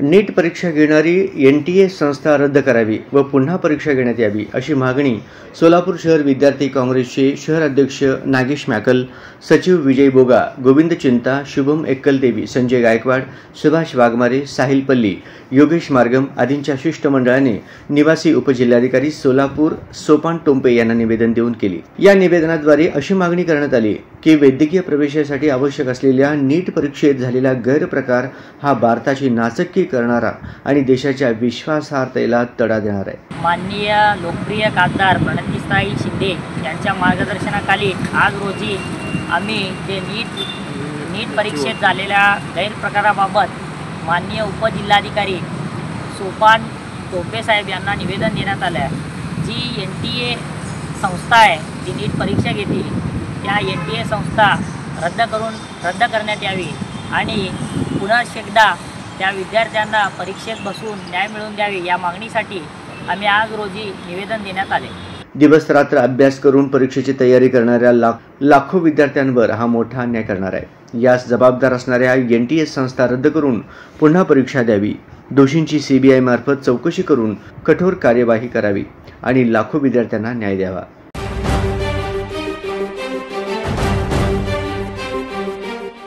नीट परीक्षा घेणारी NTA संस्था रद्द करावी व पुन्हा परीक्षा घेण्यात यावी अशी मागणी सोलापूर शहर विद्यार्थी काँग्रेसचे शहर अध्यक्ष नागेश मॅकल, सचिव विजय बोगा, गोविंद चिंता, शुभम एक्कलदेवी, संजय गायकवाड, सुभाष वाघमारे, साहिल पल्ली, योगेश मार्गम आदींच्या शिष्टमंडळाने निवासी उपजिल्हाधिकारी सोलापूर सोपान टोंपे यांना निवेदन देऊन केली। या निवेदनाद्वारे अशी मागणी करण्यात आली की वैद्यकीय प्रवेशासाठी आवश्यक असलेल्या नीट परीक्षेत झालेला गैरप्रकार हा भारताची नाचक्की करणारा आणि देशाच्या विश्वासार्हतेला तडा देणारा आहे। माननीय लोकप्रिय खासदार प्रणितीताई शिंदे यांच्या मार्गदर्शनाखाली आज रोजी आम्ही जे नीट परीक्षेत झालेल्या गैरप्रकाराबाबत माननीय उपजिल्हाधिकारी सोपान टोपे साहेब यांना निवेदन देण्यात आलं आहे। जी NTA संस्था आहे जी नीट परीक्षा घेते त्या NTA संस्था रद्द करण्यात यावी आणि पुन्हा एकदा त्या विद्यार्थ्यांना परीक्षेत बसून न्याय मिळवून द्यावे या मागणीसाठी आम्ही आज रोजी निवेदन देण्यात आले। दिवस रात्र अभ्यास करून परीक्षेची तयारी करणाऱ्या लाखो विद्यार्थ्यांवर हा मोठा अन्याय करणार आहे। यास जबाबदार असणाऱ्या NTA संस्था रद्द करून पुन्हा परीक्षा द्यावी, दोषींची CBI मार्फत चौकशी करून कठोर कार्यवाही करावी आणि लाखो विद्यार्थ्यांना न्याय द्यावा।